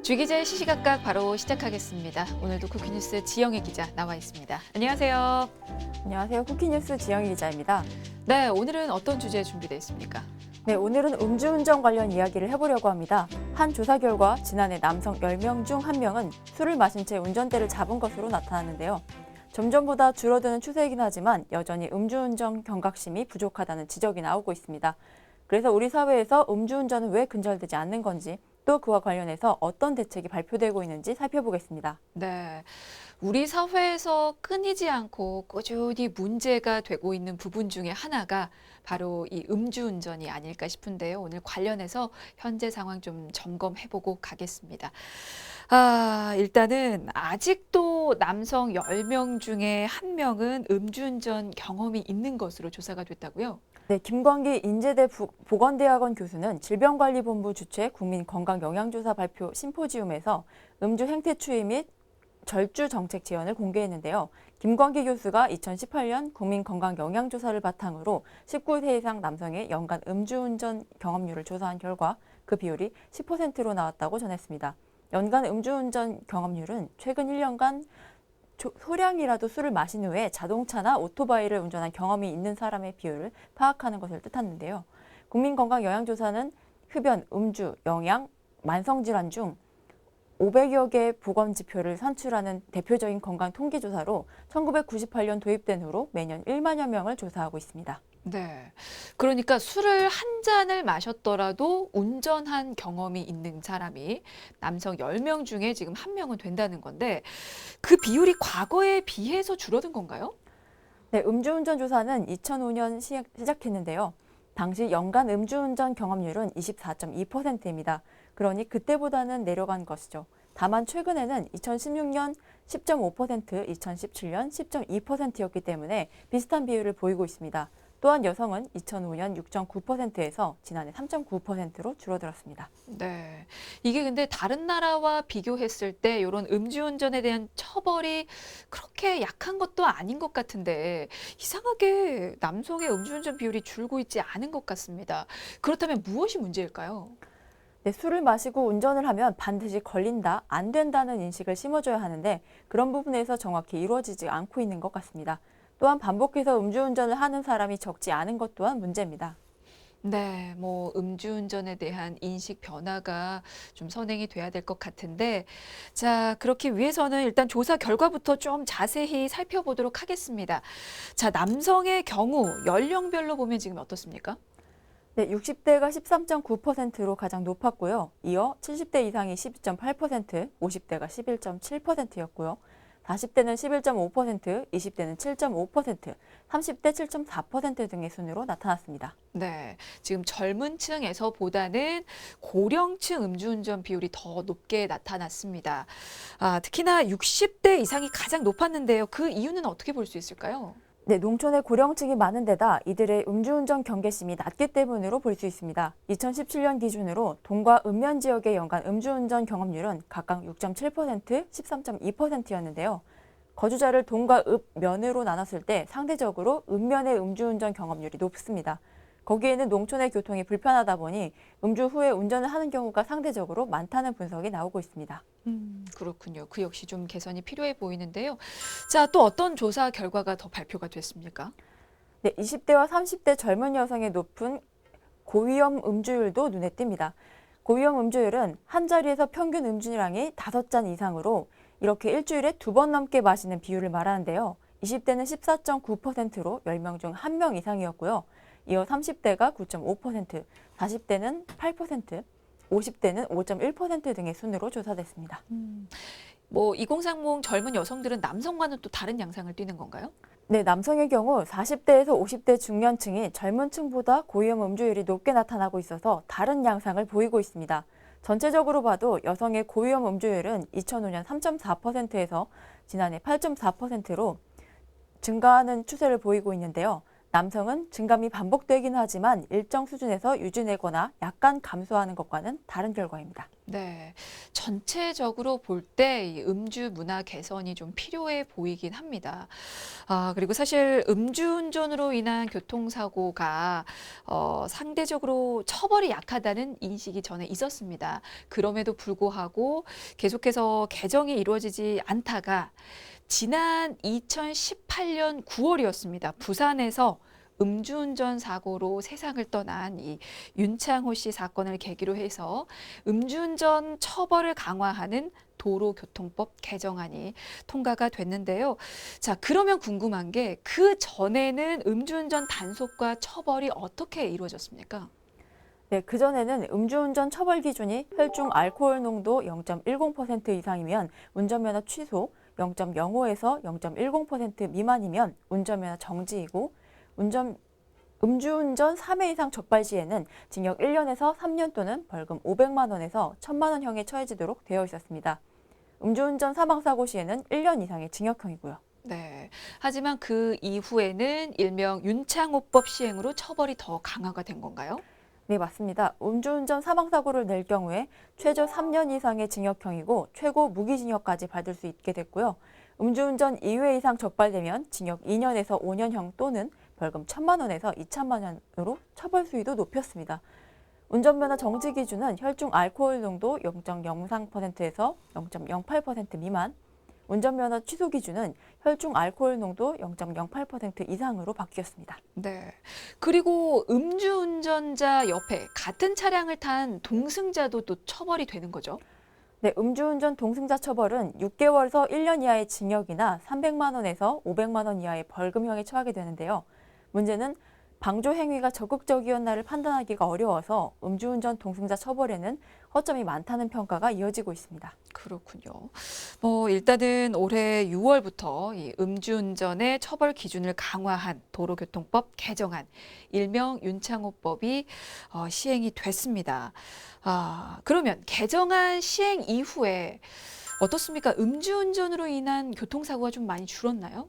주기자의 시시각각 바로 시작하겠습니다. 오늘도 쿠키뉴스 지영애 기자 나와 있습니다. 안녕하세요. 안녕하세요. 쿠키뉴스 지영희 기자입니다. 네, 오늘은 어떤 주제 준비되어 있습니까? 네, 오늘은 음주운전 관련 이야기를 해보려고 합니다. 한 조사 결과 지난해 남성 10명 중 1명은 술을 마신 채 운전대를 잡은 것으로 나타났는데요. 점점보다 줄어드는 추세이긴 하지만 여전히 음주운전 경각심이 부족하다는 지적이 나오고 있습니다. 그래서 우리 사회에서 음주운전은 왜 근절되지 않는 건지, 또 그와 관련해서 어떤 대책이 발표되고 있는지 살펴보겠습니다. 네, 우리 사회에서 끊이지 않고 꾸준히 문제가 되고 있는 부분 중에 하나가 바로 이 음주운전이 아닐까 싶은데요. 오늘 관련해서 현재 상황 좀 점검해보고 가겠습니다. 일단은 아직도 남성 10명 중에 1명은 음주운전 경험이 있는 것으로 조사가 됐다고요? 네, 김광기 인제대 보건대학원 교수는 질병관리본부 주최 국민건강영양조사 발표 심포지움에서 음주 행태 추이 및 절주 정책 지원을 공개했는데요. 김광기 교수가 2018년 국민건강영양조사를 바탕으로 19세 이상 남성의 연간 음주운전 경험률을 조사한 결과 그 비율이 10%로 나왔다고 전했습니다. 연간 음주운전 경험률은 최근 1년간 소량이라도 술을 마신 후에 자동차나 오토바이를 운전한 경험이 있는 사람의 비율을 파악하는 것을 뜻하는데요. 국민건강영양조사는 흡연, 음주, 영양, 만성질환 중 500여 개의 보건지표를 산출하는 대표적인 건강 통계조사로 1998년 도입된 후로 매년 1만여 명을 조사하고 있습니다. 네. 그러니까 술을 한 잔을 마셨더라도 운전한 경험이 있는 사람이 남성 10명 중에 지금 1명은 된다는 건데 그 비율이 과거에 비해서 줄어든 건가요? 네, 음주운전 조사는 2005년 시작했는데요. 당시 연간 음주운전 경험률은 24.2%입니다. 그러니 그때보다는 내려간 것이죠. 다만 최근에는 2016년 10.5%, 2017년 10.2%였기 때문에 비슷한 비율을 보이고 있습니다. 또한 여성은 2005년 6.9%에서 지난해 3.9%로 줄어들었습니다. 네. 이게 근데 다른 나라와 비교했을 때 이런 음주운전에 대한 처벌이 그렇게 약한 것도 아닌 것 같은데 이상하게 남성의 음주운전 비율이 줄고 있지 않은 것 같습니다. 그렇다면 무엇이 문제일까요? 네, 술을 마시고 운전을 하면 반드시 걸린다, 안 된다는 인식을 심어줘야 하는데 그런 부분에서 정확히 이루어지지 않고 있는 것 같습니다. 또한 반복해서 음주운전을 하는 사람이 적지 않은 것 또한 문제입니다. 네, 뭐 음주운전에 대한 인식 변화가 좀 선행이 돼야 될 것 같은데, 자, 그렇기 위해서는 일단 조사 결과부터 좀 자세히 살펴보도록 하겠습니다. 자, 남성의 경우 연령별로 보면 지금 어떻습니까? 네, 60대가 13.9%로 가장 높았고요. 이어 70대 이상이 12.8%, 50대가 11.7%였고요. 40대는 11.5%, 20대는 7.5%, 30대 7.4% 등의 순으로 나타났습니다. 네, 지금 젊은 층에서보다는 고령층 음주운전 비율이 더 높게 나타났습니다. 특히나 60대 이상이 가장 높았는데요. 그 이유는 어떻게 볼 수 있을까요? 네, 농촌의 고령층이 많은 데다 이들의 음주운전 경계심이 낮기 때문으로 볼 수 있습니다. 2017년 기준으로 동과 읍면 지역의 연간 음주운전 경험률은 각각 6.7%, 13.2%였는데요. 거주자를 동과 읍면으로 나눴을 때 상대적으로 읍면의 음주운전 경험률이 높습니다. 거기에는 농촌의 교통이 불편하다 보니 음주 후에 운전을 하는 경우가 상대적으로 많다는 분석이 나오고 있습니다. 그렇군요. 그 역시 좀 개선이 필요해 보이는데요. 자, 또 어떤 조사 결과가 더 발표가 됐습니까? 네, 20대와 30대 젊은 여성의 높은 고위험 음주율도 눈에 띕니다. 고위험 음주율은 한 자리에서 평균 음주량이 5잔 이상으로 이렇게 일주일에 2번 넘게 마시는 비율을 말하는데요. 20대는 14.9%로 10명 중 1명 이상이었고요. 이어 30대가 9.5%, 40대는 8%, 50대는 5.1% 등의 순으로 조사됐습니다. 뭐 2030 젊은 여성들은 남성과는 또 다른 양상을 띠는 건가요? 네, 남성의 경우 40대에서 50대 중년층이 젊은 층보다 고위험 음주율이 높게 나타나고 있어서 다른 양상을 보이고 있습니다. 전체적으로 봐도 여성의 고위험 음주율은 2005년 3.4%에서 지난해 8.4%로 증가하는 추세를 보이고 있는데요. 남성은 증감이 반복되긴 하지만 일정 수준에서 유지되거나 약간 감소하는 것과는 다른 결과입니다. 네, 전체적으로 볼 때 음주 문화 개선이 좀 필요해 보이긴 합니다. 그리고 사실 음주운전으로 인한 교통사고가 상대적으로 처벌이 약하다는 인식이 전에 있었습니다. 그럼에도 불구하고 계속해서 개정이 이루어지지 않다가 지난 2018년 9월이었습니다. 부산에서 음주운전 사고로 세상을 떠난 이 윤창호 씨 사건을 계기로 해서 음주운전 처벌을 강화하는 도로교통법 개정안이 통과가 됐는데요. 자, 그러면 궁금한 게 그 전에는 음주운전 단속과 처벌이 어떻게 이루어졌습니까? 네, 그전에는 음주운전 처벌 기준이 혈중 알코올 농도 0.10% 이상이면 운전면허 취소, 0.05에서 0.10% 미만이면 운전면허 정지이고 음주운전 3회 이상 적발 시에는 징역 1년에서 3년 또는 벌금 500만 원에서 1,000만 원형에 처해지도록 되어 있었습니다. 음주운전 사망사고 시에는 1년 이상의 징역형이고요. 네. 하지만 그 이후에는 일명 윤창호법 시행으로 처벌이 더 강화가 된 건가요? 네, 맞습니다. 음주운전 사망사고를 낼 경우에 최저 3년 이상의 징역형이고 최고 무기징역까지 받을 수 있게 됐고요. 음주운전 2회 이상 적발되면 징역 2년에서 5년형 또는 벌금 1,000만 원에서 2천만 원으로 처벌 수위도 높였습니다. 운전면허 정지 기준은 혈중 알코올 농도 0.03%에서 0.08% 미만, 운전면허 취소 기준은 혈중 알코올 농도 0.08% 이상으로 바뀌었습니다. 네. 그리고 음주운전자 옆에 같은 차량을 탄 동승자도 또 처벌이 되는 거죠? 네, 음주운전 동승자 처벌은 6개월에서 1년 이하의 징역이나 300만 원에서 500만 원 이하의 벌금형에 처하게 되는데요. 문제는 방조 행위가 적극적이었나를 판단하기가 어려워서 음주운전 동승자 처벌에는 허점이 많다는 평가가 이어지고 있습니다. 그렇군요. 일단은 올해 6월부터 이 음주운전의 처벌 기준을 강화한 도로교통법 개정안, 일명 윤창호법이 시행이 됐습니다. 그러면 개정안 시행 이후에 어떻습니까? 음주운전으로 인한 교통사고가 좀 많이 줄었나요?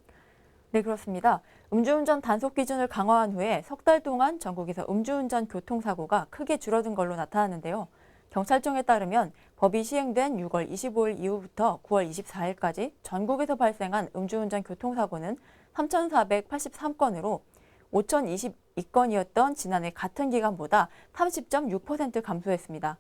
네, 그렇습니다. 음주운전 단속 기준을 강화한 후에 석 달 동안 전국에서 음주운전 교통사고가 크게 줄어든 걸로 나타났는데요. 경찰청에 따르면 법이 시행된 6월 25일 이후부터 9월 24일까지 전국에서 발생한 음주운전 교통사고는 3,483건으로 5,022건이었던 지난해 같은 기간보다 30.6% 감소했습니다.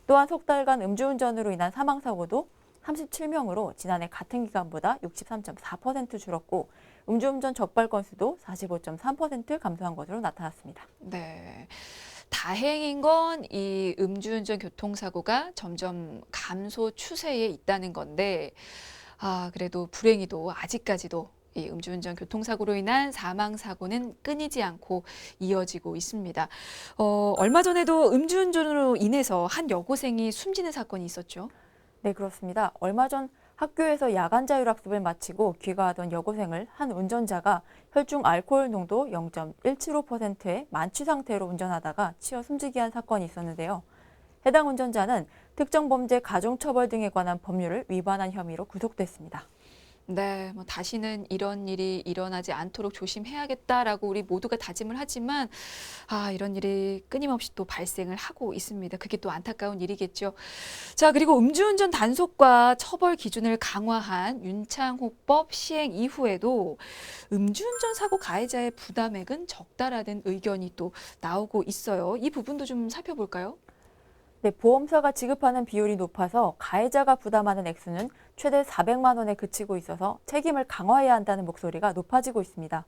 또한 석 달간 음주운전으로 인한 사망사고도 37명으로 지난해 같은 기간보다 63.4% 줄었고 음주운전 적발 건수도 45.3% 감소한 것으로 나타났습니다. 네. 다행인 건 이 음주운전 교통사고가 점점 감소 추세에 있다는 건데, 그래도 불행히도 아직까지도 이 음주운전 교통사고로 인한 사망사고는 끊이지 않고 이어지고 있습니다. 얼마 전에도 음주운전으로 인해서 한 여고생이 숨지는 사건이 있었죠. 네, 그렇습니다. 얼마 전 학교에서 야간 자율학습을 마치고 귀가하던 여고생을 한 운전자가 혈중 알코올 농도 0.175%의 만취 상태로 운전하다가 치여 숨지게 한 사건이 있었는데요. 해당 운전자는 특정범죄 가중처벌 등에 관한 법률을 위반한 혐의로 구속됐습니다. 네, 다시는 이런 일이 일어나지 않도록 조심해야겠다라고 우리 모두가 다짐을 하지만, 이런 일이 끊임없이 또 발생을 하고 있습니다. 그게 또 안타까운 일이겠죠. 자, 그리고 음주운전 단속과 처벌 기준을 강화한 윤창호법 시행 이후에도 음주운전 사고 가해자의 부담액은 적다라는 의견이 또 나오고 있어요. 이 부분도 좀 살펴볼까요? 네, 보험사가 지급하는 비율이 높아서 가해자가 부담하는 액수는 최대 400만 원에 그치고 있어서 책임을 강화해야 한다는 목소리가 높아지고 있습니다.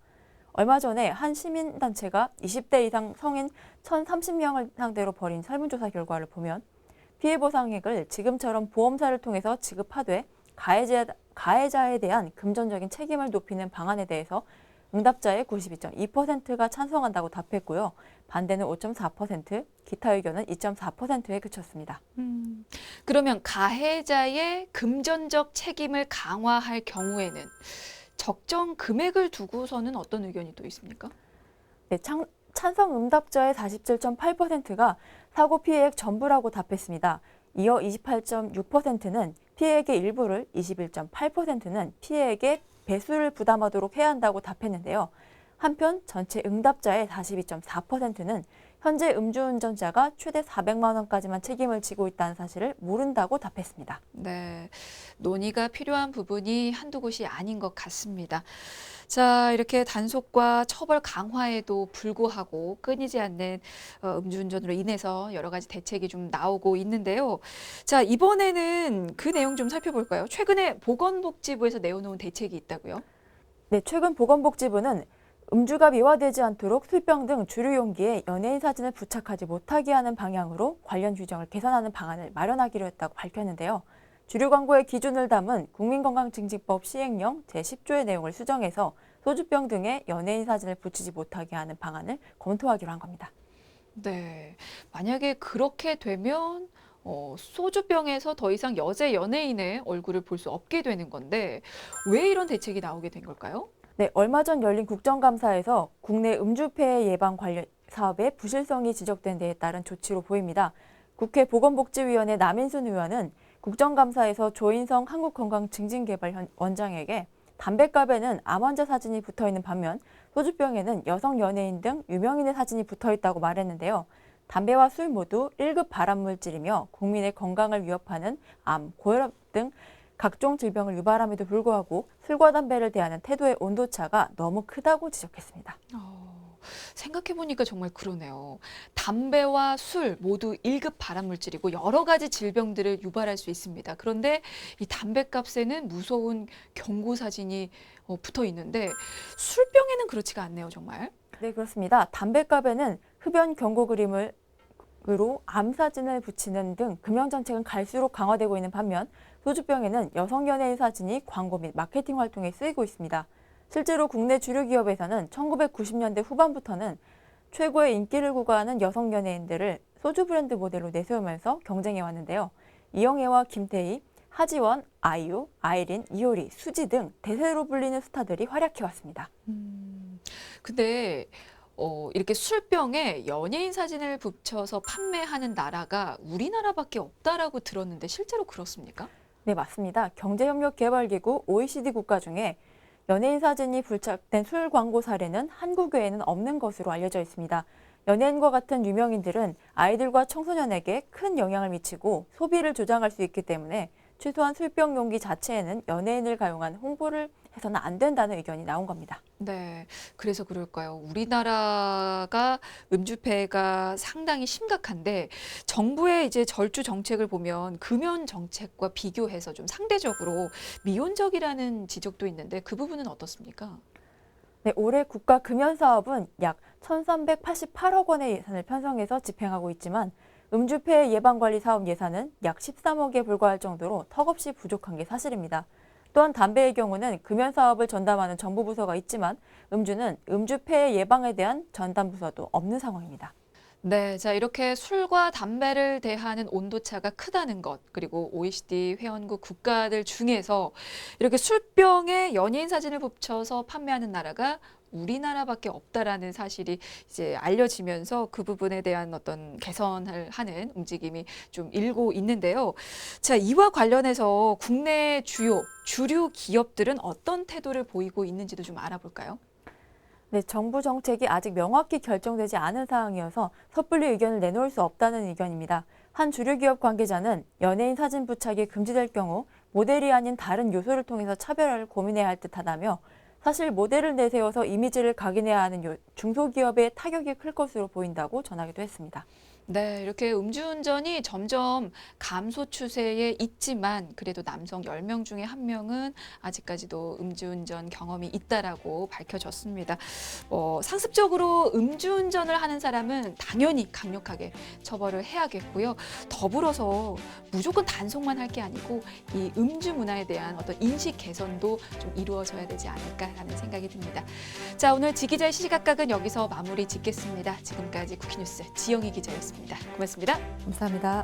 얼마 전에 한 시민단체가 20대 이상 성인 1,030명을 상대로 벌인 설문조사 결과를 보면 피해 보상액을 지금처럼 보험사를 통해서 지급하되 가해자에 대한 금전적인 책임을 높이는 방안에 대해서 응답자의 92.2%가 찬성한다고 답했고요. 반대는 5.4%, 기타 의견은 2.4%에 그쳤습니다. 그러면 가해자의 금전적 책임을 강화할 경우에는 적정 금액을 두고서는 어떤 의견이 또 있습니까? 네, 찬성 응답자의 47.8%가 사고 피해액 전부라고 답했습니다. 이어 28.6%는 피해액의 일부를, 21.8%는 피해액의 배수를 부담하도록 해야 한다고 답했는데요. 한편 전체 응답자의 42.4%는 현재 음주운전자가 최대 400만 원까지만 책임을 지고 있다는 사실을 모른다고 답했습니다. 네, 논의가 필요한 부분이 한두 곳이 아닌 것 같습니다. 자, 이렇게 단속과 처벌 강화에도 불구하고 끊이지 않는 음주운전으로 인해서 여러 가지 대책이 좀 나오고 있는데요. 자, 이번에는 그 내용 좀 살펴볼까요? 최근에 보건복지부에서 내어놓은 대책이 있다고요? 네, 최근 보건복지부는 음주가 미화되지 않도록 술병 등 주류 용기에 연예인 사진을 부착하지 못하게 하는 방향으로 관련 규정을 개선하는 방안을 마련하기로 했다고 밝혔는데요. 주류 광고의 기준을 담은 국민건강증진법 시행령 제10조의 내용을 수정해서 소주병 등에 연예인 사진을 붙이지 못하게 하는 방안을 검토하기로 한 겁니다. 네, 만약에 그렇게 되면 소주병에서 더 이상 여제 연예인의 얼굴을 볼 수 없게 되는 건데 왜 이런 대책이 나오게 된 걸까요? 네, 얼마 전 열린 국정감사에서 국내 음주폐해 예방 관련 사업의 부실성이 지적된 데에 따른 조치로 보입니다. 국회 보건복지위원회 남인순 의원은 국정감사에서 조인성 한국건강증진개발원장에게 담뱃갑에는 암 환자 사진이 붙어있는 반면 소주병에는 여성 연예인 등 유명인의 사진이 붙어있다고 말했는데요. 담배와 술 모두 1급 발암물질이며 국민의 건강을 위협하는 암, 고혈압 등 각종 질병을 유발함에도 불구하고 술과 담배를 대하는 태도의 온도차가 너무 크다고 지적했습니다. 생각해보니까 정말 그러네요. 담배와 술 모두 1급 발암물질이고 여러 가지 질병들을 유발할 수 있습니다. 그런데 이 담배값에는 무서운 경고 사진이 붙어 있는데 술병에는 그렇지가 않네요, 정말. 네, 그렇습니다. 담뱃갑에는 흡연 경고 그림으로 암 사진을 붙이는 등 금연 정책은 갈수록 강화되고 있는 반면 소주병에는 여성 연예인 사진이 광고 및 마케팅 활동에 쓰이고 있습니다. 실제로 국내 주류 기업에서는 1990년대 후반부터는 최고의 인기를 구가하는 여성 연예인들을 소주 브랜드 모델로 내세우면서 경쟁해 왔는데요. 이영애와 김태희, 하지원, 아이유, 아이린, 이효리, 수지 등 대세로 불리는 스타들이 활약해 왔습니다. 근데 이렇게 술병에 연예인 사진을 붙여서 판매하는 나라가 우리나라밖에 없다라고 들었는데 실제로 그렇습니까? 네, 맞습니다. 경제협력개발기구 OECD 국가 중에 연예인 사진이 부착된 술 광고 사례는 한국 외에는 없는 것으로 알려져 있습니다. 연예인과 같은 유명인들은 아이들과 청소년에게 큰 영향을 미치고 소비를 조장할 수 있기 때문에 최소한 술병 용기 자체에는 연예인을 가용한 홍보를 해서는 안 된다는 의견이 나온 겁니다. 네, 그래서 그럴까요? 우리나라가 음주폐가 상당히 심각한데 정부의 이제 절주 정책을 보면 금연 정책과 비교해서 좀 상대적으로 미온적이라는 지적도 있는데 그 부분은 어떻습니까? 네, 올해 국가 금연 사업은 약 1,388억 원의 예산을 편성해서 집행하고 있지만 음주폐해 예방관리 사업 예산은 약 13억에 불과할 정도로 턱없이 부족한 게 사실입니다. 또한 담배의 경우는 금연 사업을 전담하는 정부 부서가 있지만 음주는 음주폐해 예방에 대한 전담 부서도 없는 상황입니다. 네, 자, 이렇게 술과 담배를 대하는 온도차가 크다는 것, 그리고 OECD 회원국 국가들 중에서 이렇게 술병에 연예인 사진을 붙여서 판매하는 나라가 우리나라밖에 없다라는 사실이 이제 알려지면서 그 부분에 대한 어떤 개선을 하는 움직임이 좀 일고 있는데요. 자, 이와 관련해서 국내 주류 기업들은 어떤 태도를 보이고 있는지도 좀 알아볼까요? 네, 정부 정책이 아직 명확히 결정되지 않은 사항이어서 섣불리 의견을 내놓을 수 없다는 의견입니다. 한 주류기업 관계자는 연예인 사진 부착이 금지될 경우 모델이 아닌 다른 요소를 통해서 차별화를 고민해야 할 듯하다며 사실 모델을 내세워서 이미지를 각인해야 하는 중소기업의 타격이 클 것으로 보인다고 전하기도 했습니다. 네, 이렇게 음주운전이 점점 감소 추세에 있지만 그래도 남성 10명 중에 1명은 아직까지도 음주운전 경험이 있다라고 밝혀졌습니다. 상습적으로 음주운전을 하는 사람은 당연히 강력하게 처벌을 해야겠고요. 더불어서 무조건 단속만 할 게 아니고 이 음주 문화에 대한 어떤 인식 개선도 좀 이루어져야 되지 않을까라는 생각이 듭니다. 자, 오늘 지기자의 시시각각은 여기서 마무리 짓겠습니다. 지금까지 쿠키뉴스 지영희 기자였습니다. 고맙습니다. 감사합니다.